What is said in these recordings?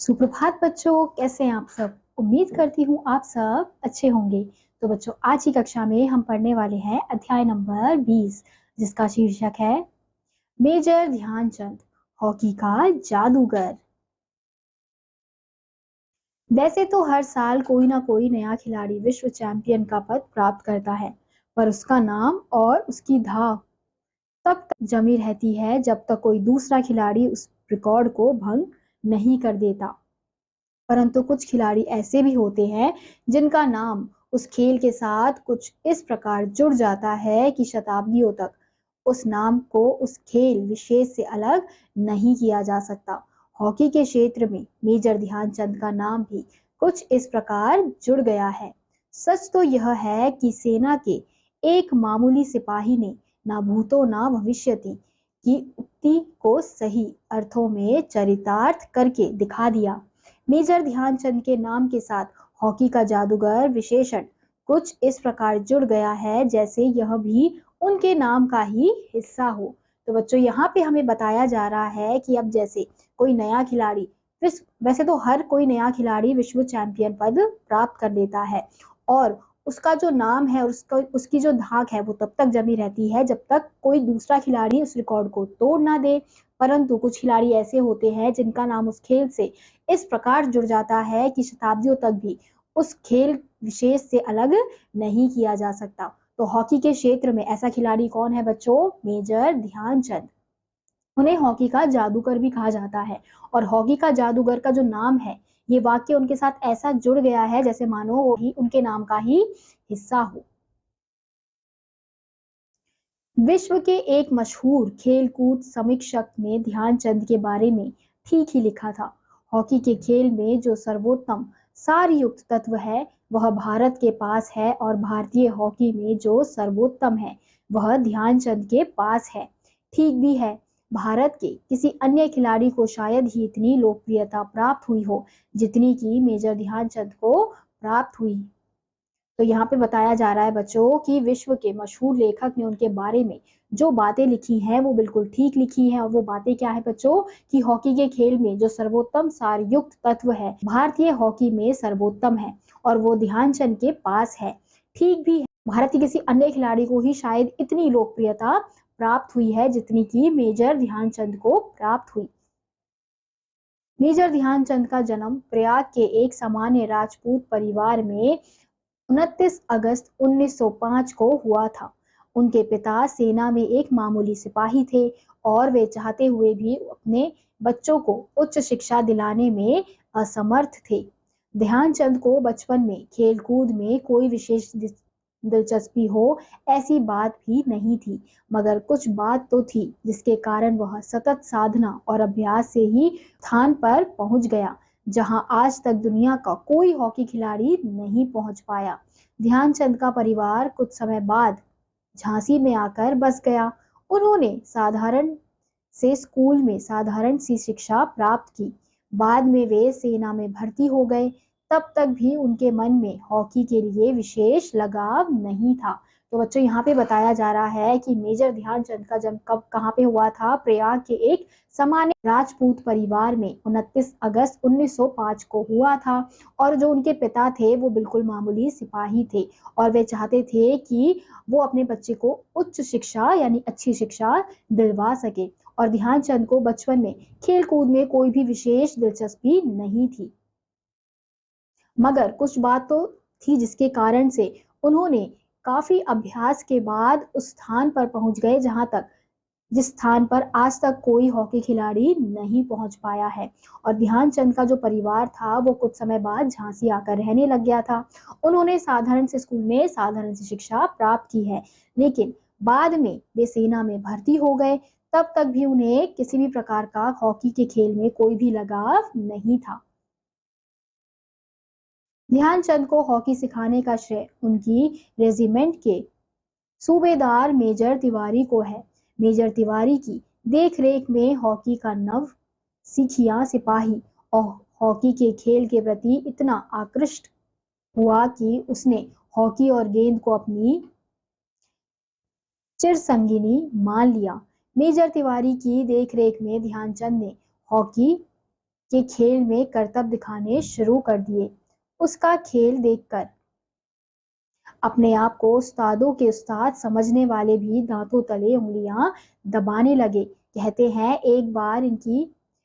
सुप्रभात बच्चों, कैसे हैं आप सब? उम्मीद करती हूँ आप सब अच्छे होंगे। तो बच्चों, आज की कक्षा में हम पढ़ने वाले हैं अध्याय नंबर 20, जिसका शीर्षक है मेजर ध्यानचंद, हॉकी का जादूगर। वैसे तो हर साल कोई ना कोई नया खिलाड़ी विश्व चैंपियन का पद प्राप्त करता है, पर उसका नाम और उसकी धाक तब तक जमी रहती है जब तक कोई दूसरा खिलाड़ी उस रिकॉर्ड को भंग नहीं कर देता। परंतु कुछ खिलाड़ी ऐसे भी होते हैं जिनका नाम उस खेल के साथ कुछ इस प्रकार जुड़ जाता है कि शताब्दियों तक उस नाम को उस खेल विशेष से अलग नहीं किया जा सकता। हॉकी के क्षेत्र में मेजर ध्यानचंद का नाम भी कुछ इस प्रकार जुड़ गया है। सच तो यह है कि सेना के एक मामूली सिपाही ने ना भूतो ना भविष्यति की उक्ति को सही अर्थों में चरितार्थ करके दिखा दिया। मेजर ध्यानचंद के नाम के साथ हॉकी का जादूगर विशेषण कुछ इस प्रकार जुड़ गया है जैसे यह भी उनके नाम का ही हिस्सा हो। तो बच्चों, यहाँ पे हमें बताया जा रहा है कि अब जैसे कोई नया खिलाड़ी वैसे तो हर कोई नया खिलाड़ी विश्व चैंपियन पद प्राप्त कर लेता है, और उसका जो नाम है, उसका उसकी जो धाक है वो तब तक जमी रहती है जब तक कोई दूसरा खिलाड़ी उस रिकॉर्ड को तोड़ ना दे। परंतु कुछ खिलाड़ी ऐसे होते हैं जिनका नाम उस खेल से इस प्रकार जुड़ जाता है कि शताब्दियों तक भी उस खेल विशेष से अलग नहीं किया जा सकता। तो हॉकी के क्षेत्र में ऐसा खिलाड़ी कौन है बच्चों? मेजर ध्यानचंद। उन्हें हॉकी का जादूगर भी कहा जाता है, और हॉकी का जादूगर का जो नाम है, ये वाक्य उनके साथ ऐसा जुड़ गया है जैसे मानो वो ही उनके नाम का ही हिस्सा हो। विश्व के एक मशहूर खेलकूद समीक्षक ने ध्यानचंद के बारे में ठीक ही लिखा था। हॉकी के खेल में जो सर्वोत्तम सारयुक्त तत्व है वह भारत के पास है, और भारतीय हॉकी में जो सर्वोत्तम है वह ध्यानचंद के पास है। ठीक भी है, भारत के किसी अन्य खिलाड़ी को शायद ही इतनी लोकप्रियता प्राप्त हुई हो जितनी की मेजर ध्यानचंद को प्राप्त हुई। तो यहाँ पे बताया जा रहा है बच्चों कि विश्व के मशहूर लेखक ने उनके बारे में जो बातें लिखी हैं वो बिल्कुल ठीक लिखी हैं, और वो बातें क्या है बच्चों कि हॉकी के खेल में जो सर्वोत्तम सारयुक्त तत्व है भारतीय हॉकी में सर्वोत्तम है, और वो ध्यानचंद के पास है। ठीक भी है, भारत के किसी अन्य खिलाड़ी को ही शायद इतनी लोकप्रियता प्राप्त हुई है जितनी की मेजर ध्यानचंद को प्राप्त हुई। मेजर ध्यानचंद का जन्म प्रयाग के एक सामान्य राजपूत परिवार में 29 अगस्त 1905 को हुआ था। उनके पिता सेना में एक मामूली सिपाही थे, और वे चाहते हुए भी अपने बच्चों को उच्च शिक्षा दिलाने में असमर्थ थे। ध्यानचंद को बचपन में खेलकूद में कोई विशेष दिलचस्पी हो ऐसी बात भी नहीं थी, मगर कुछ बात तो थी जिसके कारण वह सतत साधना और अभ्यास से ही स्थान पर पहुंच गया जहां आज तक दुनिया का कोई हॉकी खिलाड़ी नहीं पहुंच पाया। ध्यानचंद का परिवार कुछ समय बाद झांसी में आकर बस गया। उन्होंने साधारण से स्कूल में साधारण सी शिक्षा प्राप्त की। बाद में वे सेना में भर्ती हो गए। तब तक भी उनके मन में हॉकी के लिए विशेष लगाव नहीं था। तो बच्चों, यहाँ पे बताया जा रहा है कि मेजर ध्यानचंद का जन्म कब कहाँ पे हुआ था? प्रयाग के एक सामान्य राजपूत परिवार में 29 अगस्त 1905 को हुआ था, और जो उनके पिता थे वो बिल्कुल मामूली सिपाही थे, और वे चाहते थे कि वो अपने बच्चे को उच्च शिक्षा यानी अच्छी शिक्षा दिलवा सके, और ध्यानचंद को बचपन में खेल कूद में कोई भी विशेष दिलचस्पी नहीं थी, मगर कुछ बात तो थी जिसके कारण से उन्होंने काफी अभ्यास के बाद उस स्थान पर पहुंच गए जहां तक जिस स्थान पर आज तक कोई हॉकी खिलाड़ी नहीं पहुंच पाया है। और ध्यानचंद का जो परिवार था वो कुछ समय बाद झांसी आकर रहने लग गया था। उन्होंने साधारण से स्कूल में साधारण सी शिक्षा प्राप्त की है, लेकिन बाद में वे सेना में भर्ती हो गए। तब तक भी उन्हें किसी भी प्रकार का हॉकी के खेल में कोई भी लगाव नहीं था। ध्यानचंद को हॉकी सिखाने का श्रेय उनकी रेजिमेंट के सूबेदार मेजर तिवारी को है। मेजर तिवारी की देखरेख में हॉकी का नव सिखिया सिपाही और हॉकी के खेल के प्रति इतना आकृष्ट हुआ कि उसने हॉकी और गेंद को अपनी चिरसंगिनी मान लिया। मेजर तिवारी की देखरेख में ध्यानचंद ने हॉकी के खेल में करतब दिखाने शुरू कर दिए। उसका खेल देखकर अपने आप को उस्तादों के उस्ताद समझने वाले भी दांतों तले उंगलियां दबाने लगे। कहते हैं एक बार इनकी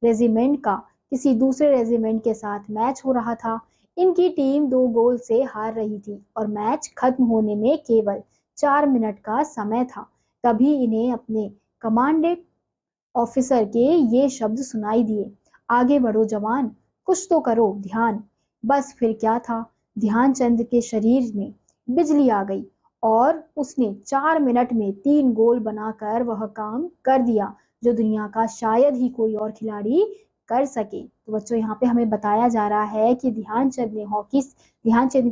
रेजिमेंट का किसी दूसरे रेजिमेंट के साथ मैच हो रहा था। इनकी टीम 2 गोल से हार रही थी और मैच खत्म होने में केवल 4 मिनट का समय था। तभी इन्हें अपने कमांडेंट ऑफिसर के ये शब्द सुनाई दिए, आगे बढ़ो जवान, कुछ तो करो ध्यान। बस फिर क्या था, ध्यानचंद के शरीर में बिजली आ गई और उसने 4 मिनट में 3 गोल बनाकर वह काम कर दिया जो दुनिया का शायद ही कोई और खिलाड़ी कर सके। तो बच्चों यहाँ पे हमें बताया जा रहा है कि ध्यानचंद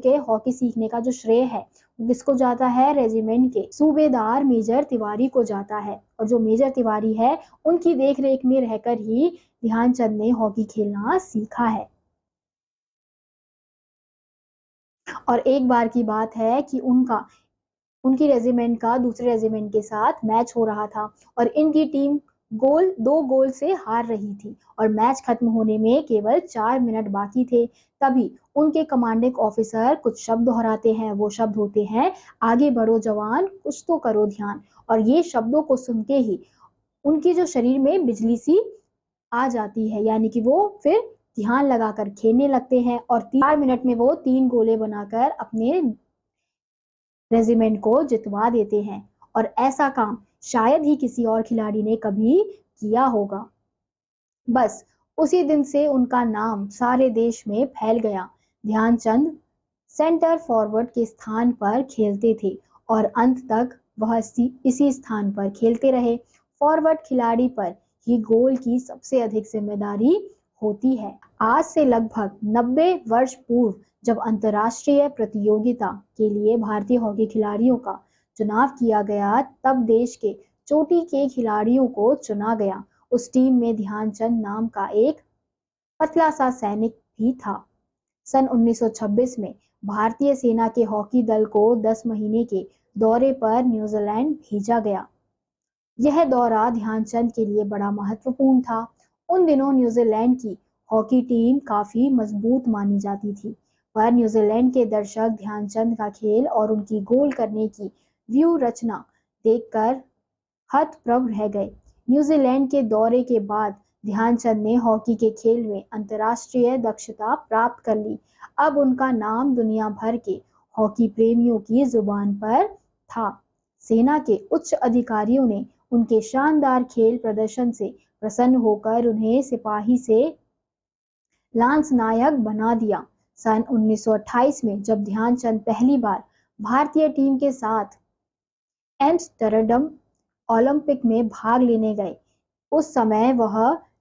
के हॉकी सीखने का जो श्रेय है किसको जाता है, रेजिमेंट के सूबेदार मेजर तिवारी को जाता है। और जो मेजर तिवारी है उनकी देखरेख में रहकर ही ध्यानचंद ने हॉकी खेलना सीखा है। और एक बार की बात है कि उनकी रेजिमेंट का दूसरे रेजिमेंट के साथ मैच हो रहा था और इनकी टीम 2 गोल से हार रही थी और मैच खत्म होने में केवल 4 मिनट बाकी थे। तभी उनके कमांडिंग ऑफिसर कुछ शब्द दोहराते हैं। वो शब्द होते हैं, आगे बढ़ो जवान, कुछ तो करो ध्यान। और ये शब्दों को सुनते ही उनकी जो शरीर में बिजली सी आ जाती है, यानी कि वो फिर ध्यान लगाकर खेलने लगते हैं और 4 मिनट में वो 3 गोले बनाकर अपने रेजिमेंट को जितवा देते हैं। और ऐसा काम शायद ही किसी और खिलाड़ी ने कभी किया होगा। बस उसी दिन से उनका नाम सारे देश में फैल गया। ध्यानचंद सेंटर फॉरवर्ड के स्थान पर खेलते थे और अंत तक वह इसी स्थान पर खेलते रहे। फॉरवर्ड खिलाड़ी पर ही गोल की सबसे अधिक जिम्मेदारी होती है। आज से लगभग 90 वर्ष पूर्व जब अंतर्राष्ट्रीय प्रतियोगिता के लिए भारतीय हॉकी खिलाड़ियों का चुनाव किया गया, तब देश के चोटी के खिलाड़ियों को चुना गया। उस टीम में ध्यानचंद नाम का एक पतला सा सैनिक भी था। सन 1926 में भारतीय सेना के हॉकी दल को 10 महीने के दौरे पर न्यूजीलैंड भेजा गया। यह दौरा ध्यानचंद के लिए बड़ा महत्वपूर्ण था। उन दिनों न्यूजीलैंड की हॉकी टीम काफी मजबूत मानी जाती थी, पर न्यूजीलैंड के दर्शक ध्यानचंद का खेल और उनकी गोल करने की व्यू रचना देखकर हतप्रभ रह गए। न्यूजीलैंड के दौरे के बाद ध्यानचंद ने हॉकी के खेल में अंतर्राष्ट्रीय दक्षता प्राप्त कर ली। अब उनका नाम दुनिया भर के हॉकी प्रेमियों की जुबान पर था। सेना के उच्च अधिकारियों ने उनके शानदार खेल प्रदर्शन से प्रसन्न होकर उन्हें सिपाही से लांस नायक बना दिया। सन 1928 में जब ध्यानचंद पहली बार भारतीय टीम के साथ एम्स्टर्डम ओलंपिक में भाग लेने गए, उस समय वह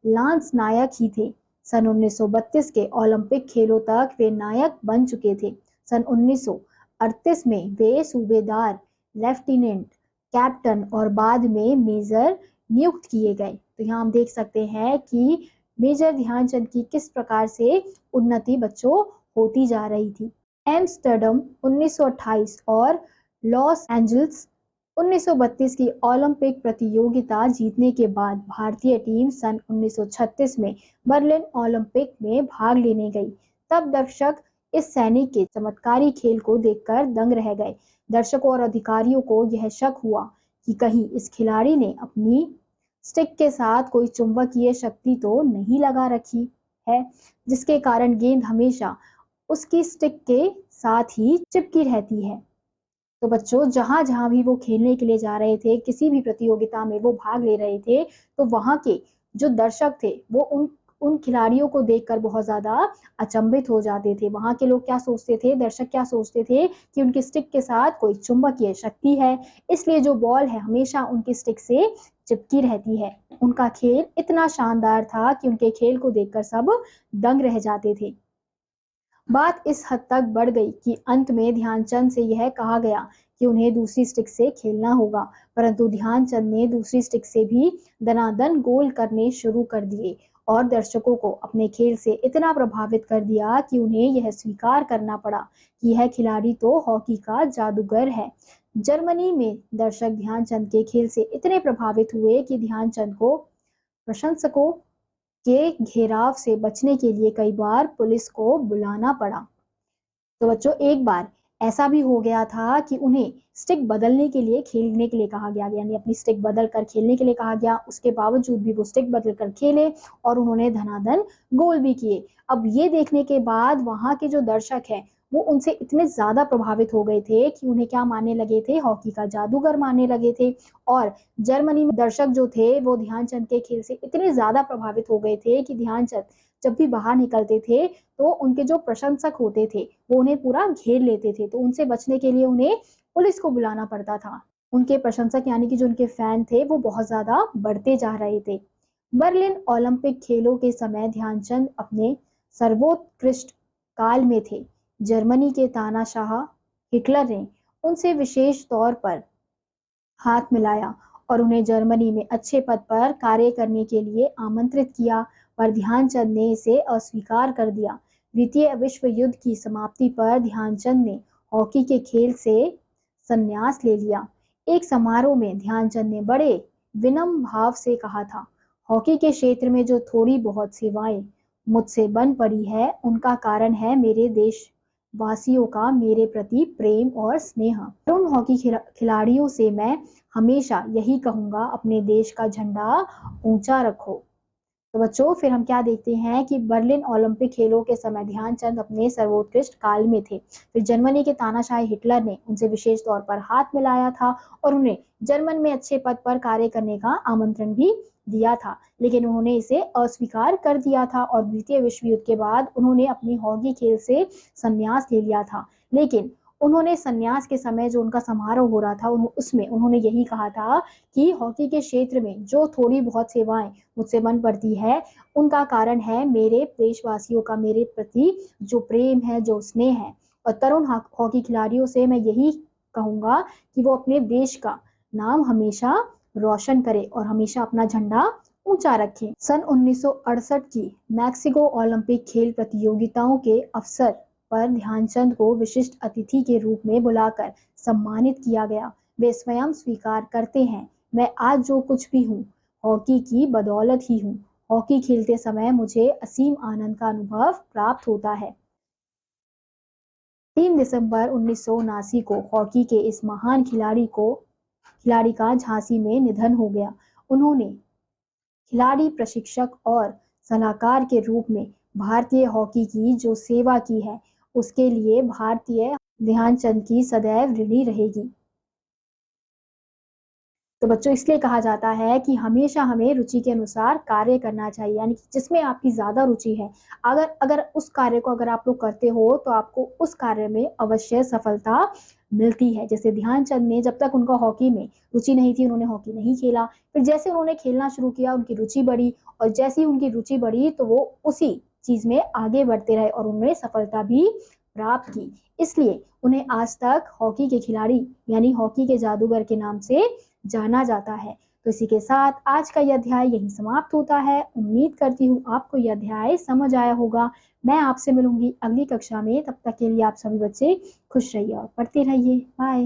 लांस नायक ही थे। सन 1932 के ओलंपिक खेलों तक वे नायक बन चुके थे। सन 1938 में वे सूबेदार, लेफ्टिनेंट, कैप्टन और बाद में मेजर नियुक्त किए गए। तो यहाँ हम देख सकते हैं कि मेजर ध्यानचंद की किस प्रकार से उन्नति बच्चों होती जा रही थी। एम्स्टर्डम 1928 और लॉस एंजल्स 1932 की ओलंपिक प्रतियोगिता जीतने के बाद भारतीय टीम सन 1936 में बर्लिन ओलंपिक में भाग लेने गई। तब दर्शक इस सैनिक के चमत्कारी खेल को देखकर दंग रह गए। दर्शकों और अधिकारियों को यह शक हुआ कि कहीं इस खिलाड़ी ने अपनी स्टिक के साथ कोई चुंबकीय शक्ति तो नहीं लगा रखी है, जिसके कारण गेंद हमेशा उसकी स्टिक के साथ ही चिपकी रहती है। तो बच्चों जहां जहां भी वो खेलने के लिए जा रहे थे, किसी भी प्रतियोगिता में वो भाग ले रहे थे, तो वहां के जो दर्शक थे वो उन खिलाड़ियों को देखकर बहुत ज्यादा अचंभित हो जाते थे। वहां के लोग क्या सोचते थे, दर्शक क्या सोचते थे कि उनकी स्टिक के साथ कोई चुंबकीय शक्ति है, इसलिए जो बॉल है हमेशा उनकी स्टिक से चिपकी रहती है। उनका खेल इतना शानदार था कि उनके खेल को देखकर सब दंग रह जाते थे। बात इस हद तक बढ़ गई कि अंत में ध्यानचंद से यह कहा गया कि उन्हें दूसरी स्टिक से खेलना होगा, परंतु ध्यानचंद ने दूसरी स्टिक से भी दनादन गोल करने शुरू कर दिए और दर्शकों को अपने खेल से इतना प्रभावित कर दिया कि उन्हें यह स्वीकार करना पड़ा कि यह खिलाड़ी तो हॉकी का जादूगर है। जर्मनी में दर्शक ध्यानचंद के खेल से इतने प्रभावित हुए कि ध्यानचंद को प्रशंसकों के घेराव से बचने के लिए कई बार पुलिस को बुलाना पड़ा। तो बच्चों एक बार ऐसा भी हो गया था कि उन्हें स्टिक बदलने के लिए खेलने के लिए कहा गया, यानी अपनी स्टिक बदल कर खेलने के लिए कहा गया। उसके बावजूद भी वो स्टिक बदल कर खेले और उन्होंने धनाधन गोल भी किए। अब ये देखने के बाद वहाँ के जो दर्शक हैं वो उनसे इतने ज़्यादा प्रभावित हो गए थे कि उन्हें क्या मानने लगे थे, हॉकी का जादूगर मानने लगे थे। और जर्मनी में दर्शक जो थे वो ध्यानचंद के खेल से इतने ज़्यादा प्रभावित हो गए थे कि ध्यानचंद जब भी बाहर निकलते थे तो उनके जो प्रशंसक होते थे वो उन्हें पूरा घेर लेते थे। तो उनसे बचने के लिए उन्हें पुलिस को बुलाना पड़ता था। उनके प्रशंसक यानी कि जो उनके फैन थे वो बहुत ज़्यादा बढ़ते जा रहे थे। बर्लिन ओलंपिक खेलों के समय ध्यानचंद अपने सर्वोत्कृष्ट काल में थे। जर्मनी के तानाशाह हिटलर ने उनसे विशेष तौर पर हाथ मिलाया और उन्हें जर्मनी में अच्छे पद पर कार्य करने के लिए आमंत्रित किया, पर ध्यानचंद ने इसे अस्वीकार कर दिया। द्वितीय विश्व युद्ध की समाप्ति पर ध्यानचंद ने हॉकी के खेल से संन्यास ले लिया। एक समारोह में ध्यानचंद ने बड़े विनम्र भाव से कहा था, हॉकी के क्षेत्र में जो थोड़ी बहुत सेवाएं मुझसे बन पड़ी है उनका कारण है मेरे देश वासियों का मेरे प्रति प्रेम और स्नेह। उन हॉकी खिलाड़ियों से मैं हमेशा यही कहूंगा, अपने देश का झंडा ऊंचा रखो। तो बच्चों फिर हम क्या देखते हैं कि बर्लिन ओलंपिक खेलों के समय ध्यानचंद अपने सर्वोत्कृष्ट काल में थे। फिर जर्मनी के तानाशाह हिटलर ने उनसे विशेष तौर पर हाथ मिलाया था और उन्हें जर्मन में अच्छे पद पर कार्य करने का आमंत्रण भी दिया था, लेकिन उन्होंने इसे अस्वीकार कर दिया था और द्वितीय विश्व युद्ध के बाद उन्होंने अपनी हॉकी खेल से संन्यास ले लिया था। लेकिन उन्होंने संन्यास के समय जो उनका समारोह हो रहा था उसमें उन्होंने यही कहा था कि हॉकी के क्षेत्र में जो थोड़ी बहुत सेवाएं मुझसे बन पड़ती है उनका कारण है मेरे देशवासियों का मेरे प्रति जो प्रेम है, जो स्नेह है। और तरुण हॉकी खिलाड़ियों से मैं यही कहूंगा कि वो अपने देश का नाम हमेशा रोशन करे और हमेशा अपना झंडा ऊंचा रखें। सन 1968 की मैक्सिको ओलंपिक खेल प्रतियोगिताओं के अवसर पर ध्यानचंद को विशिष्ट अतिथि के रूप में बुलाकर सम्मानित किया गया। वे स्वयं स्वीकार करते हैं, मैं आज जो कुछ भी हूँ हॉकी की बदौलत ही हूँ। हॉकी खेलते समय मुझे असीम आनंद का अनुभव प्राप्त होता है। 3 दिसंबर 1979 को हॉकी के इस महान खिलाड़ी का झांसी में निधन हो गया। उन्होंने खिलाड़ी, प्रशिक्षक और सलाहकार के रूप में भारतीय हॉकी की जो सेवा की है उसके लिए भारतीय ध्यानचंद की सदैव ऋणी रहेगी। तो बच्चों इसलिए कहा जाता है कि हमेशा हमें रुचि के अनुसार कार्य करना चाहिए, यानी कि जिसमें आपकी ज़्यादा रुचि है अगर अगर उस कार्य को अगर आप लोग करते हो तो आपको उस कार्य में अवश्य सफलता मिलती है। जैसे ध्यानचंद ने जब तक उनका हॉकी में रुचि नहीं थी उन्होंने हॉकी नहीं खेला, फिर जैसे उन्होंने खेलना शुरू किया उनकी रुचि बढ़ी और जैसे ही उनकी रुचि बढ़ी तो वो उसी चीज़ में आगे बढ़ते रहे और उन्होंने सफलता भी प्राप्त की। इसलिए उन्हें आज तक हॉकी के खिलाड़ी यानी हॉकी के जादूगर के नाम से जाना जाता है। तो इसी के साथ आज का यह अध्याय यहीं समाप्त होता है। उम्मीद करती हूँ आपको यह अध्याय समझ आया होगा। मैं आपसे मिलूंगी अगली कक्षा में, तब तक के लिए आप सभी बच्चे खुश रहिए और पढ़ते रहिए। बाय।